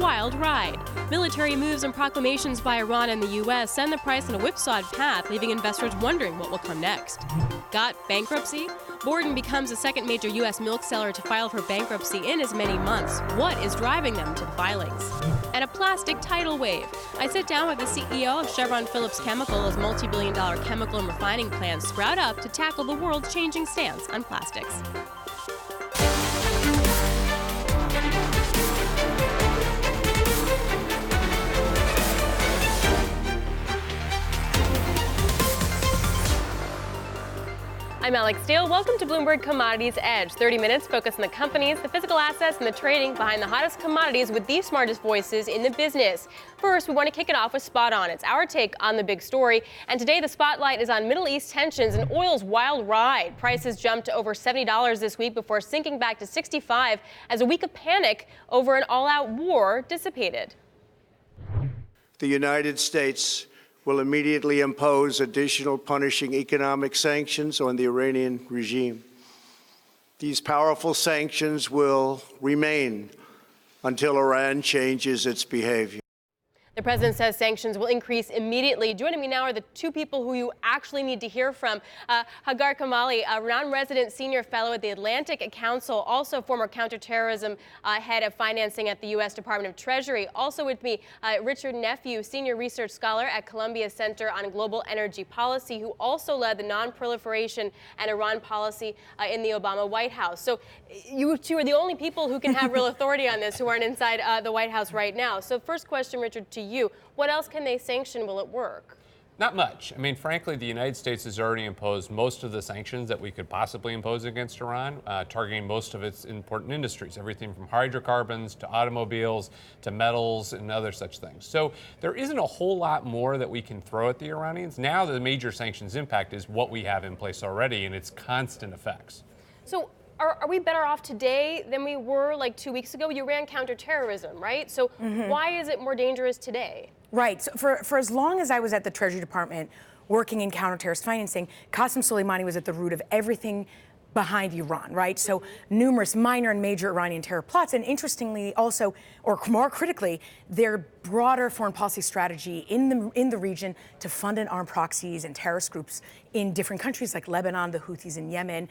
wild ride. Military moves and proclamations by Iran and the U.S. send the price on a whipsawed path, leaving investors wondering what will come next. Got bankruptcy? Borden becomes the second major U.S. milk seller to file for bankruptcy in as many months. What is driving them to the filings? And a plastic tidal wave. I sit down with the CEO of Chevron Phillips Chemical as multi-billion-dollar chemical and refining plants sprout up to tackle the world's changing stance on plastics. I'm Alix. Welcome to Bloomberg Commodities Edge. 30 minutes focused on the companies, the physical assets, and the trading behind the hottest commodities with the smartest voices in the business. First, we want to kick it off with Spot On. It's our take on the big story. And today, the spotlight is on Middle East tensions and oil's wild ride. Prices jumped to over $70 this week before sinking back to $65 as a week of panic over an all-out war dissipated. The United States will immediately impose additional punishing economic sanctions on the Iranian regime. These powerful sanctions will remain until Iran changes its behavior. The president says sanctions will increase immediately. Joining me now are the two people who you actually need to hear from. Hagar Kamali, a renowned resident senior fellow at the Atlantic Council, also former counterterrorism head of financing at the U.S. Department of Treasury. Also with me, Richard Nephew, senior research scholar at Columbia Center on Global Energy Policy, who also led the non-proliferation and Iran policy in the Obama White House. So you two are the only people who can have real authority on this who aren't inside the White House right now. So first question, Richard, to you. What else can they sanction? Will it work? Not much. I mean, frankly, the United States has already imposed most of the sanctions that we could possibly impose against Iran, targeting most of its important industries, everything from hydrocarbons to automobiles to metals and other such things. So there isn't a whole lot more that we can throw at the Iranians. Now the major sanctions impact is what we have in place already and its constant effects. So are we better off today than we were like 2 weeks ago? You ran counterterrorism, right? So why is it more dangerous today? Right. So for as long as I was at the Treasury Department working in counter-terrorist financing, Qasem Soleimani was at the root of everything behind Iran, right? So numerous minor and major Iranian terror plots, and interestingly also, or more critically, their broader foreign policy strategy in the region to fund and arm proxies and terrorist groups in different countries like Lebanon, the Houthis in Yemen,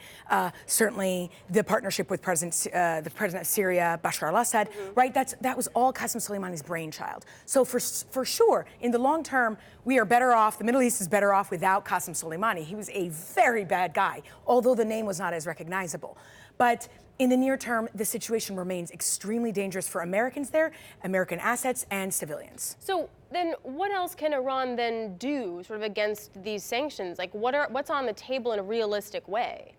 certainly the partnership with the president of Syria, Bashar al-Assad, right? That was all Qasem Soleimani's brainchild. So for sure, in the long term, we are better off, the Middle East is better off without Qasem Soleimani. He was a very bad guy, although the name was not as recognizable. But in the near term, the situation remains extremely dangerous for Americans there, American assets, and civilians. So then what else can Iran then do sort of against these sanctions? Like what's on the table in a realistic way?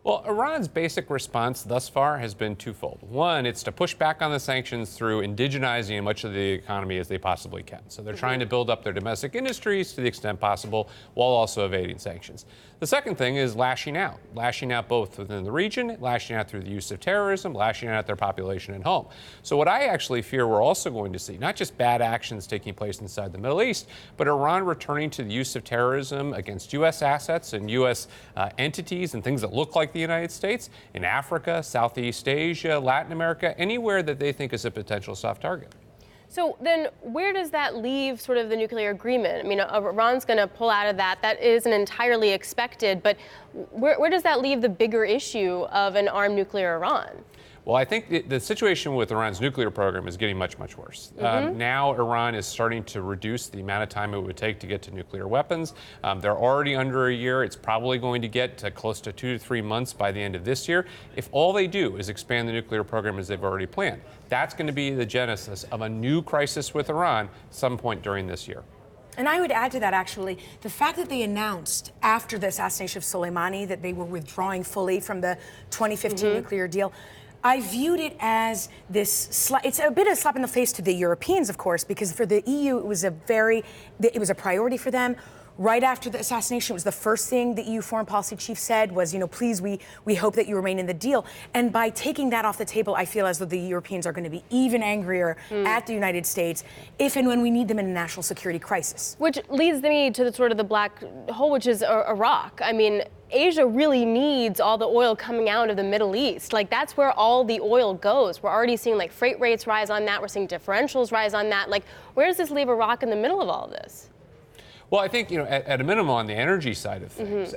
Well, Iran's basic response thus far has been twofold. One, it's to push back on the sanctions through indigenizing as much of the economy as they possibly can. So they're trying to build up their domestic industries to the extent possible while also evading sanctions. The second thing is lashing out both within the region, lashing out through the use of terrorism, lashing out at their population at home. So what I actually fear we're also going to see, not just bad actions taking place inside the Middle East, but Iran returning to the use of terrorism against U.S. assets and U.S. entities and things that look like the United States in Africa, Southeast Asia, Latin America, anywhere that they think is a potential soft target. So then where does that leave sort of the nuclear agreement? I mean, Iran's going to pull out of that. That isn't entirely expected. But where does that leave the bigger issue of an armed nuclear Iran? Well, I think the situation with Iran's nuclear program is getting much, much worse. Now Iran is starting to reduce the amount of time it would take to get to nuclear weapons. They're already under a year. It's probably going to get to close to 2 to 3 months by the end of this year. If all they do is expand the nuclear program as they've already planned, that's going to be the genesis of a new crisis with Iran some point during this year. And I would add to that, actually, the fact that they announced after the assassination of Soleimani that they were withdrawing fully from the 2015 nuclear deal, I viewed it as this, it's a bit of a slap in the face to the Europeans, of course, because for the EU, it was a priority for them. Right after the assassination, it was the first thing the EU foreign policy chief said was, please, we hope that you remain in the deal. And by taking that off the table, I feel as though the Europeans are going to be even angrier at the United States if and when we need them in a national security crisis. Which leads me to the black hole, which is Iraq. I mean, Asia really needs all the oil coming out of the Middle East. Like, that's where all the oil goes. We're already seeing like freight rates rise on that. We're seeing differentials rise on that. Like, where does this leave Iraq in the middle of all of this? Well, I think, at a minimum on the energy side of things,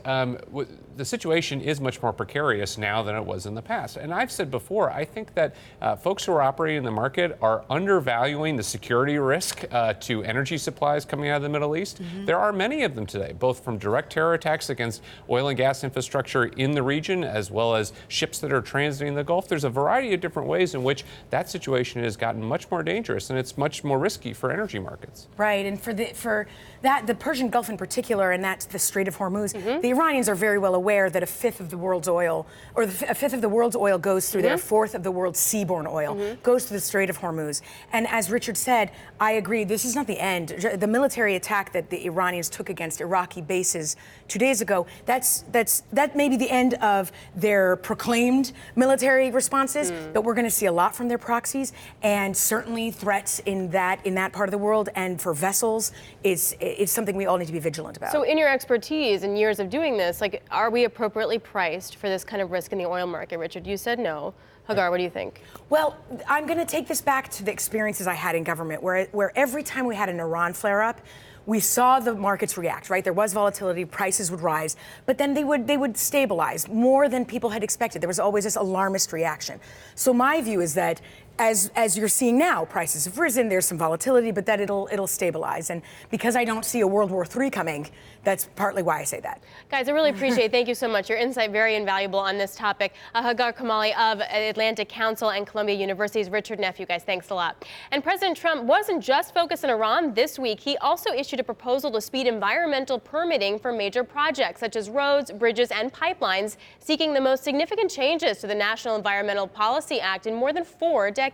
the situation is much more precarious now than it was in the past. And I've said before, I think that folks who are operating in the market are undervaluing the security risk to energy supplies coming out of the Middle East. There are many of them today, both from direct terror attacks against oil and gas infrastructure in the region, as well as ships that are transiting the Gulf. There's a variety of different ways in which that situation has gotten much more dangerous, and it's much more risky for energy markets. Right, and for that, the Persian Gulf in particular, and that's the Strait of Hormuz, the Iranians are very well aware that a fifth of the world's oil, or a fifth of the world's oil goes through there, a fourth of the world's seaborne oil goes through the Strait of Hormuz. And as Richard said, I agree, this is not the end. The military attack that the Iranians took against Iraqi bases 2 days ago, that may be the end of their proclaimed military responses, but we're going to see a lot from their proxies, and certainly threats in that part of the world and for vessels is something we all need to be vigilant about. So in your expertise and years of doing this, like, are we appropriately priced for this kind of risk in the oil market? Richard, you said no. Hagar, what do you think? Well, I'm going to take this back to the experiences I had in government, where every time we had an Iran flare-up, we saw the markets react, right? There was volatility, prices would rise, but then they would stabilize more than people had expected. There was always this alarmist reaction. So my view is that as you're seeing now, prices have risen, there's some volatility, but that it'll stabilize. And because I don't see a World War III coming, that's partly why I say that. Guys, I really appreciate it. Thank you so much. Your insight very invaluable on this topic. Hagar Kamali of Atlantic Council and Columbia University's Richard Nephew. Guys, thanks a lot. And President Trump wasn't just focused on Iran this week. He also issued a proposal to speed environmental permitting for major projects such as roads, bridges, and pipelines, seeking the most significant changes to the National Environmental Policy Act in more than 4 decades.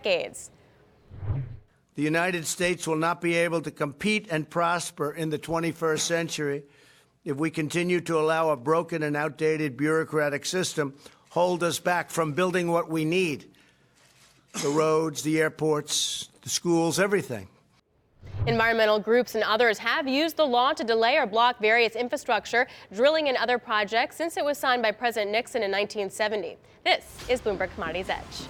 The United States will not be able to compete and prosper in the 21st century if we continue to allow a broken and outdated bureaucratic system hold us back from building what we need: the roads, the airports, the schools, everything. Environmental groups and others have used the law to delay or block various infrastructure, drilling, and other projects since it was signed by President Nixon in 1970. This is Bloomberg Commodities Edge.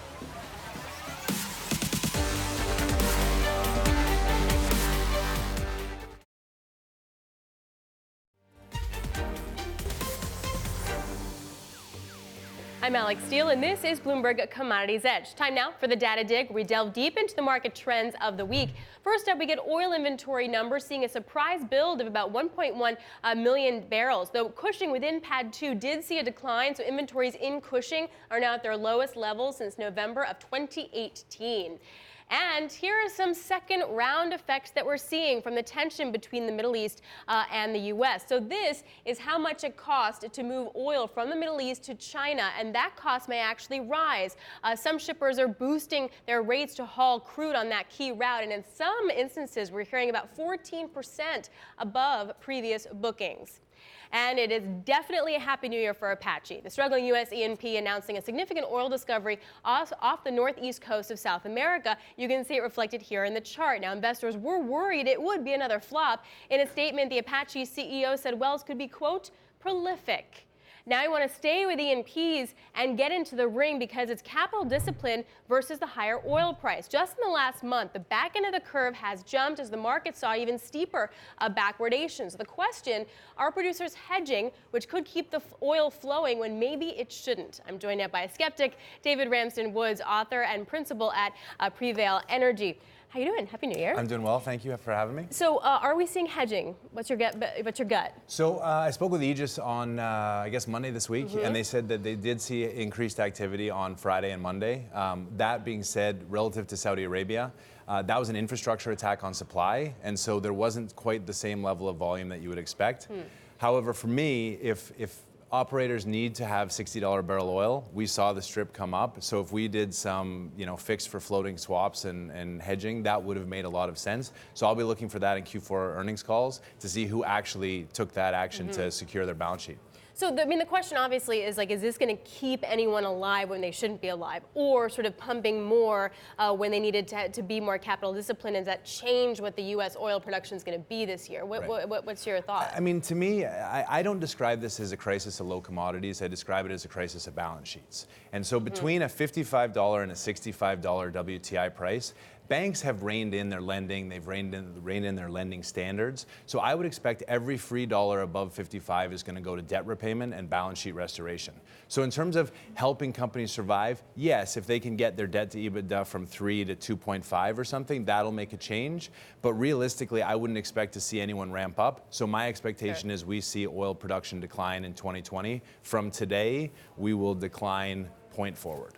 I'm Alix Steele, and this is Bloomberg Commodities Edge. Time now for the Data Dig, where we delve deep into the market trends of the week. First up, we get oil inventory numbers seeing a surprise build of about 1.1 million barrels, though Cushing within Pad 2 did see a decline, so inventories in Cushing are now at their lowest level since November of 2018. And here are some second round effects that we're seeing from the tension between the Middle East and the U.S. So this is how much it costs to move oil from the Middle East to China, and that cost may actually rise. Some shippers are boosting their rates to haul crude on that key route, and in some instances, we're hearing about 14% above previous bookings. And it is definitely a happy new year for Apache. The struggling U.S. E&P announcing a significant oil discovery off the northeast coast of South America. You can see it reflected here in the chart. Now, investors were worried it would be another flop. In a statement, the Apache CEO said wells could be, quote, prolific. Now I want to stay with E&Ps and get into the ring because it's capital discipline versus the higher oil price. Just in the last month, the back end of the curve has jumped as the market saw even steeper backwardation. So the question, are producers hedging, which could keep the oil flowing when maybe it shouldn't? I'm joined now by a skeptic, David Ramsden Woods, author and principal at Prevail Energy. How you doing? Happy New Year. I'm doing well. Thank you for having me. So are we seeing hedging? What's your gut? So I spoke with Aegis on, I guess, Monday this week, and they said that they did see increased activity on Friday and Monday. That being said, relative to Saudi Arabia, that was an infrastructure attack on supply, and so there wasn't quite the same level of volume that you would expect. However, for me, if operators need to have $60 a barrel oil, we saw the strip come up. So if we did some, fix for floating swaps and hedging, that would have made a lot of sense. So I'll be looking for that in Q4 earnings calls to see who actually took that action to secure their balance sheet. So, the question obviously is like, is this going to keep anyone alive when they shouldn't be alive, or sort of pumping more when they needed to be more capital disciplined? Does that change what the U.S. oil production is going to be this year? What's your thought? I mean, to me, I don't describe this as a crisis of low commodities. I describe it as a crisis of balance sheets. And so between a $55 and a $65 WTI price, banks have reined in their lending. They've reined in their lending standards. So I would expect every free dollar above 55 is going to go to debt repayment and balance sheet restoration. So in terms of helping companies survive, yes, if they can get their debt to EBITDA from 3 to 2.5 or something, that'll make a change. But realistically, I wouldn't expect to see anyone ramp up. So my expectation is we see oil production decline in 2020. From today, we will decline point forward.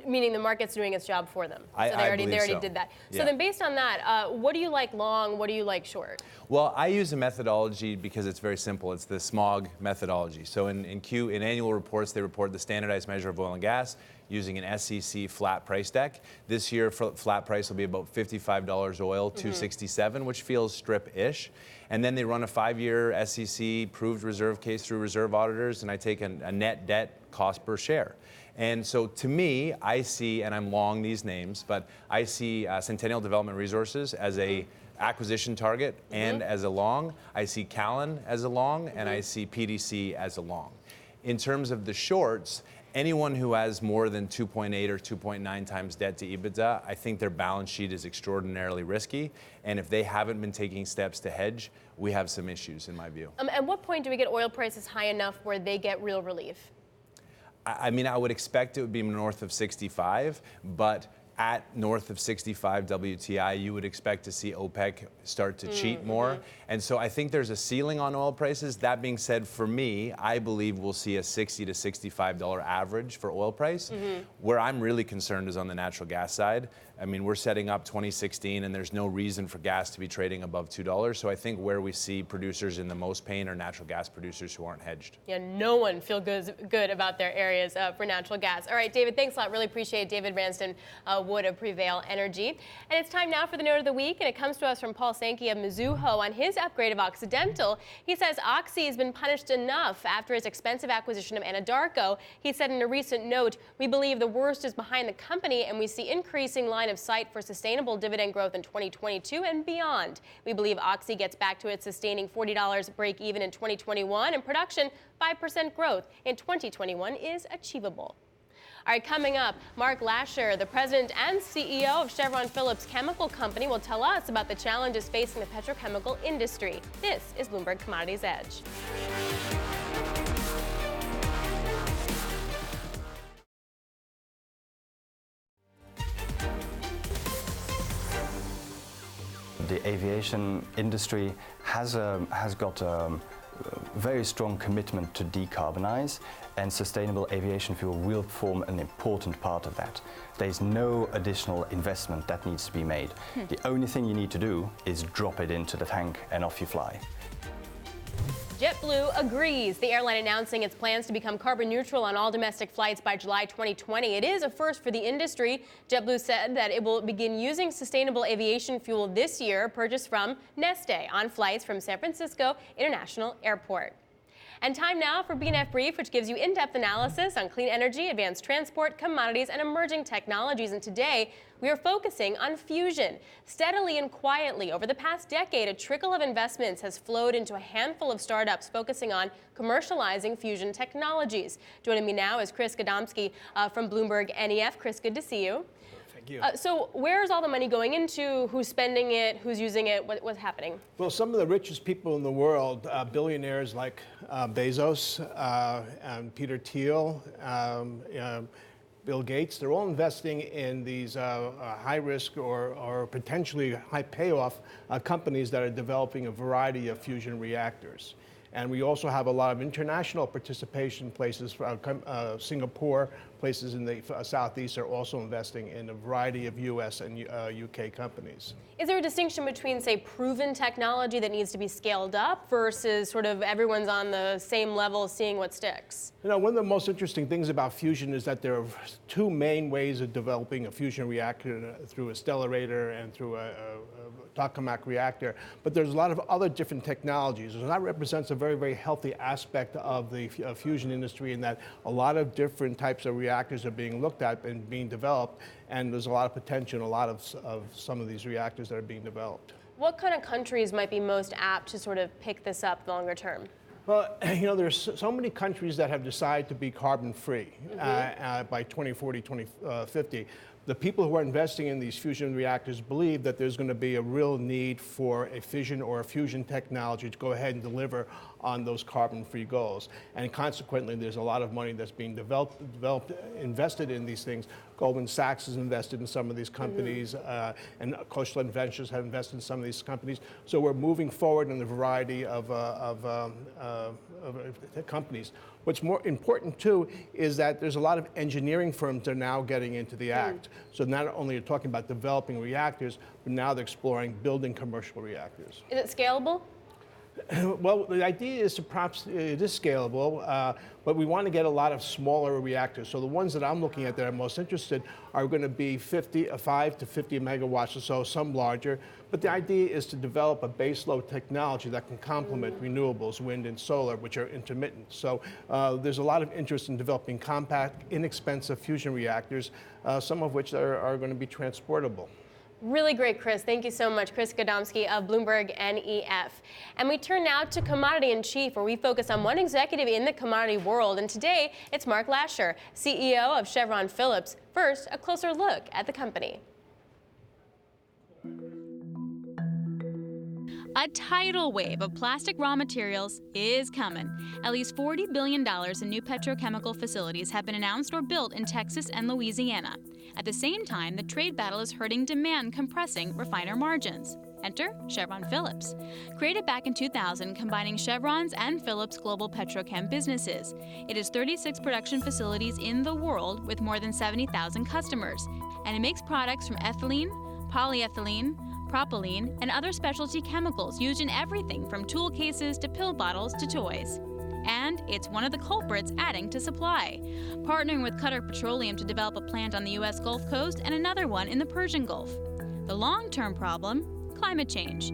Meaning the market's doing its job for them. So they already did that. So then based on that, what do you like long? What do you like short? Well, I use a methodology because it's very simple. It's the SMOG methodology. So in annual reports, they report the standardized measure of oil and gas using an SEC flat price deck. This year, flat price will be about $55 oil, $267, which feels strip-ish. And then they run a 5-year SEC proved reserve case through reserve auditors, and I take a net debt cost per share. And so to me, I see, and I'm long these names, but I see Centennial Development Resources as a acquisition target and as a long. I see Callan as a long, and I see PDC as a long. In terms of the shorts, anyone who has more than 2.8 or 2.9 times debt to EBITDA, I think their balance sheet is extraordinarily risky. And if they haven't been taking steps to hedge, we have some issues in my view. At what point do we get oil prices high enough where they get real relief? I mean, I would expect it would be north of 65, but at north of 65 WTI, you would expect to see OPEC start to cheat more. And so I think there's a ceiling on oil prices. That being said, for me, I believe we'll see a $60 to $65 average for oil price. Where I'm really concerned is on the natural gas side. I mean, we're setting up 2016, and there's no reason for gas to be trading above $2. So I think where we see producers in the most pain are natural gas producers who aren't hedged. Yeah, no one feels good about their areas for natural gas. All right, David, thanks a lot. Really appreciate it. David Ranston Wood of Prevail Energy. And it's time now for the note of the week, and it comes to us from Paul Sankey of Mizuho on his upgrade of Occidental. He says Oxy has been punished enough after his expensive acquisition of Anadarko. He said in a recent note, "We believe the worst is behind the company, and we see increasing line of sight for sustainable dividend growth in 2022 and beyond. We believe Oxy gets back to its sustaining $40 break even in 2021, and production 5% growth in 2021 is achievable." All right, coming up, Mark Lasher, the president and CEO of Chevron Phillips Chemical Company, will tell us about the challenges facing the petrochemical industry. This is Bloomberg Commodities Edge. The aviation industry has got a very strong commitment to decarbonize, and sustainable aviation fuel will form an important part of that. There's no additional investment that needs to be made. The only thing you need to do is drop it into the tank and off you fly. JetBlue agrees. The airline announcing its plans to become carbon neutral on all domestic flights by July 2020. It is a first for the industry. JetBlue said that it will begin using sustainable aviation fuel this year, purchased from Neste on flights from San Francisco International Airport. And time now for BNEF Brief, which gives you in-depth analysis on clean energy, advanced transport, commodities, and emerging technologies. And today, we are focusing on fusion. Steadily and quietly, over the past decade, a trickle of investments has flowed into a handful of startups focusing on commercializing fusion technologies. Joining me now is Chris Gadomski from Bloomberg NEF. Chris, good to see you. Thank you. So where's all the money going into? Who's spending it? Who's using it? What's happening? Well, some of the richest people in the world, billionaires like Bezos, and Peter Thiel, Bill Gates, they're all investing in these high-risk or potentially high-payoff companies that are developing a variety of fusion reactors. And we also have a lot of international participation places, Singapore places in the Southeast are also investing in a variety of U.S. and UK companies. Is there a distinction between, say, proven technology that needs to be scaled up versus sort of everyone's on the same level seeing what sticks? You know, one of the most interesting things about fusion is that there are two main ways of developing a fusion reactor, through a stellarator and through a tokamak reactor, but there's a lot of other different technologies, and that represents a very, very healthy aspect of the fusion industry, in that a lot of different types of reactors are being looked at and being developed, and there's a lot of potential in a lot of some of these reactors that are being developed. What kind of countries might be most apt to sort of pick this up longer term? Well, you know, there's so many countries that have decided to be carbon-free by 2040, 2050. The people who are investing in these fusion reactors believe that there's going to be a real need for a fission or a fusion technology to go ahead and deliver on those carbon-free goals. And consequently, there's a lot of money that's being invested in these things. Goldman Sachs has invested in some of these companies, and Coastline Ventures have invested in some of these companies. So we're moving forward in a variety of companies. What's more important, too, is that there's a lot of engineering firms that are now getting into the act. So not only are you talking about developing reactors, but now they're exploring building commercial reactors. Is it scalable? Well, the idea is perhaps it is scalable, but we want to get a lot of smaller reactors. So the ones that I'm looking at that are most interested are going to be 5 to 50 megawatts or so, some larger. But the idea is to develop a baseload technology that can complement renewables, wind and solar, which are intermittent. So there's a lot of interest in developing compact, inexpensive fusion reactors, some of which are going to be transportable. Really great, Chris. Thank you so much. Chris Gadomski of Bloomberg NEF. And we turn now to Commodity in Chief, where we focus on one executive in the commodity world. And today, it's Mark Lasher, CEO of Chevron Phillips. First, a closer look at the company. A tidal wave of plastic raw materials is coming. At least $40 billion in new petrochemical facilities have been announced or built in Texas and Louisiana. At the same time, the trade battle is hurting demand, compressing refiner margins. Enter Chevron Phillips. Created back in 2000, combining Chevron's and Phillips' global petrochem businesses. It has 36 production facilities in the world with more than 70,000 customers. And it makes products from ethylene, polyethylene, propylene, and other specialty chemicals used in everything from tool cases to pill bottles to toys. And it's one of the culprits adding to supply, partnering with Qatar Petroleum to develop a plant on the U.S. Gulf Coast and another one in the Persian Gulf. The long-term problem? Climate change.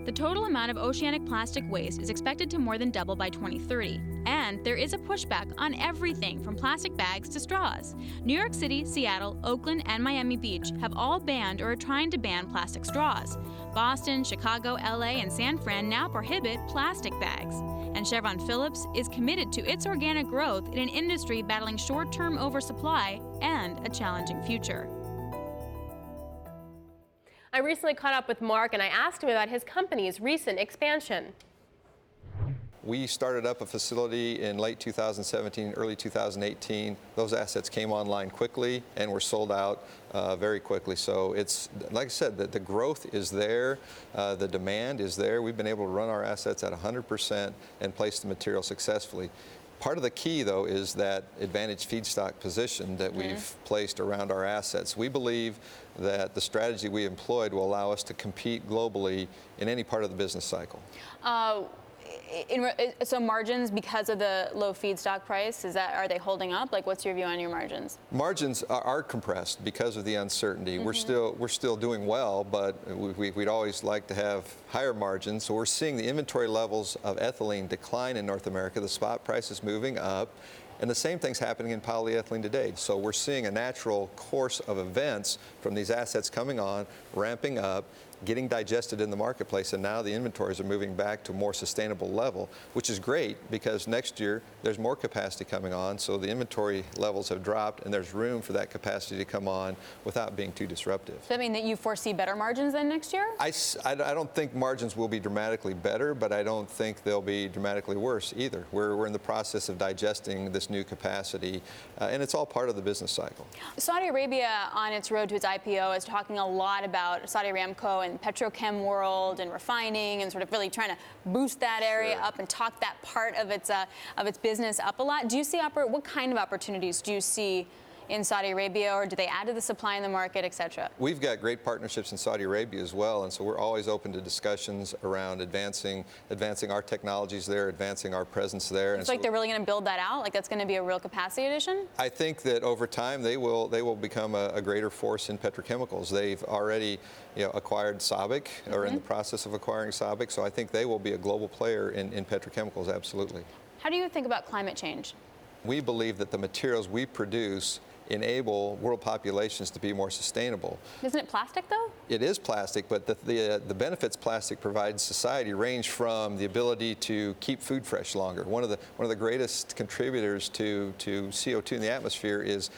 The total amount of oceanic plastic waste is expected to more than double by 2030. And there is a pushback on everything from plastic bags to straws. New York City, Seattle, Oakland, and Miami Beach have all banned or are trying to ban plastic straws. Boston, Chicago, LA, and San Fran now prohibit plastic bags. And Chevron Phillips is committed to its organic growth in an industry battling short-term oversupply and a challenging future. I recently caught up with Mark and I asked him about his company's recent expansion. We started up a facility in late 2017, early 2018. Those assets came online quickly and were sold out very quickly. So it's, like I said, the growth is there, the demand is there. We've been able to run our assets at 100% and place the material successfully. Part of the key, though, is that advantage feedstock position that we've placed around our assets. We believe that the strategy we employed will allow us to compete globally in any part of the business cycle. So margins, because of the low feedstock price, are they holding up? Like, what's your view on your margins? Margins are compressed because of the uncertainty. We're still doing well, but we'd always like to have higher margins. So we're seeing the inventory levels of ethylene decline in North America. The spot price is moving up. And the same thing's happening in polyethylene today. So we're seeing a natural course of events from these assets coming on, ramping up, getting digested in the marketplace, and now the inventories are moving back to a more sustainable level, which is great because next year there's more capacity coming on, so the inventory levels have dropped and there's room for that capacity to come on without being too disruptive. Does that mean that you foresee better margins than next year? I don't think margins will be dramatically better, but I don't think they'll be dramatically worse either. We're in the process of digesting this new capacity, and it's all part of the business cycle. Saudi Arabia, on its road to its IPO, is talking a lot about Saudi Aramco and petrochem world and refining and sort of really trying to boost that area up and talk that part of its business up a lot. Do you see what kind of opportunities do you see in Saudi Arabia, or do they add to the supply in the market, et cetera? We've got great partnerships in Saudi Arabia as well, and so we're always open to discussions around advancing our technologies there, advancing our presence there. It's like they're really going to build that out? Like that's going to be a real capacity addition? I think that over time they will become a greater force in petrochemicals. They've already acquired SABIC, or in the process of acquiring SABIC, so I think they will be a global player in petrochemicals, absolutely. How do you think about climate change? We believe that the materials we produce enable world populations to be more sustainable. Isn't it plastic, though? It is plastic, but the benefits plastic provides society range from the ability to keep food fresh longer. One of the greatest contributors to CO2 in the atmosphere is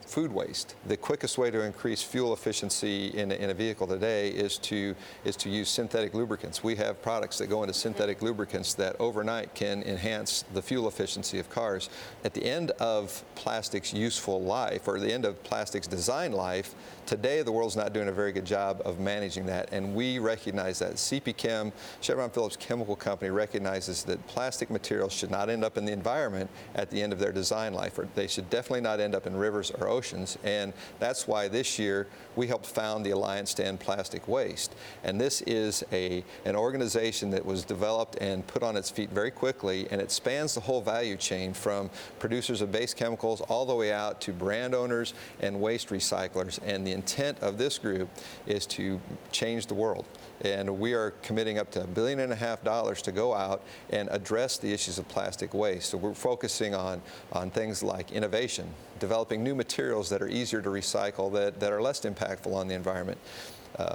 food waste. The quickest way to increase fuel efficiency in a vehicle today is to use synthetic lubricants. We have products that go into synthetic lubricants that overnight can enhance the fuel efficiency of cars. At the end of plastic's useful life, or the end of plastic's design life, today the world's not doing a very good job of managing that, and we recognize that. CP Chem, Chevron Phillips Chemical Company, recognizes that plastic materials should not end up in the environment at the end of their design life, or they should definitely not end up in rivers or oceans, and that's why this year we helped found the Alliance to End Plastic Waste. And this is an organization that was developed and put on its feet very quickly, and it spans the whole value chain from producers of base chemicals all the way out to brand owners and waste recyclers. And the intent of this group is to change the world. And we are committing up to $1.5 billion to go out and address the issues of plastic waste. So we're focusing on things like innovation, developing new materials that are easier to recycle, that are less impactful on the environment.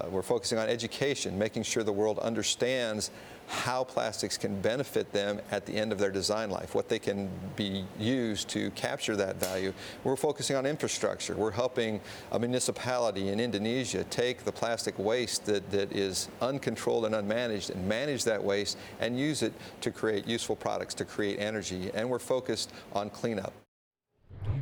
We're focusing on education, making sure the world understands how plastics can benefit them at the end of their design life, what they can be used to capture that value. We're focusing on infrastructure. We're helping a municipality in Indonesia take the plastic waste that is uncontrolled and unmanaged and manage that waste and use it to create useful products, to create energy. And we're focused on cleanup.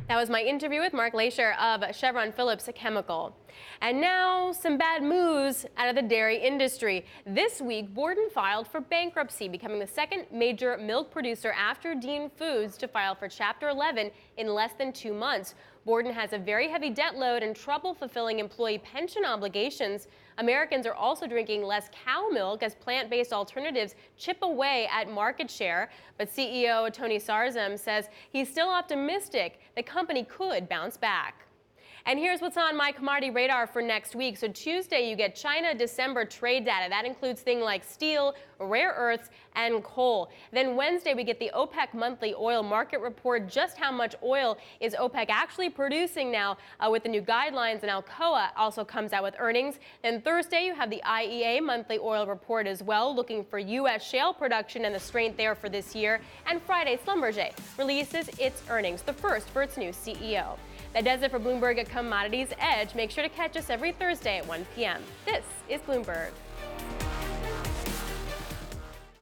That was my interview with Mark Leisher of Chevron Phillips Chemical. And now some bad news out of the dairy industry. This week, Borden filed for bankruptcy, becoming the second major milk producer after Dean Foods to file for Chapter 11 in less than 2 months. Borden has a very heavy debt load and trouble fulfilling employee pension obligations. Americans are also drinking less cow milk as plant-based alternatives chip away at market share. But CEO Tony Sarzem says he's still optimistic the company could bounce back. And here's what's on my commodity radar for next week. So Tuesday, you get China December trade data. That includes things like steel, rare earths, and coal. Then Wednesday, we get the OPEC monthly oil market report, just how much oil is OPEC actually producing now with the new guidelines. And Alcoa also comes out with earnings. Then Thursday, you have the IEA monthly oil report as well, looking for U.S. shale production and the strength there for this year. And Friday, Schlumberger releases its earnings, the first for its new CEO. That does it for Bloomberg Commodities Edge. Make sure to catch us every Thursday at 1 p.m. This is Bloomberg.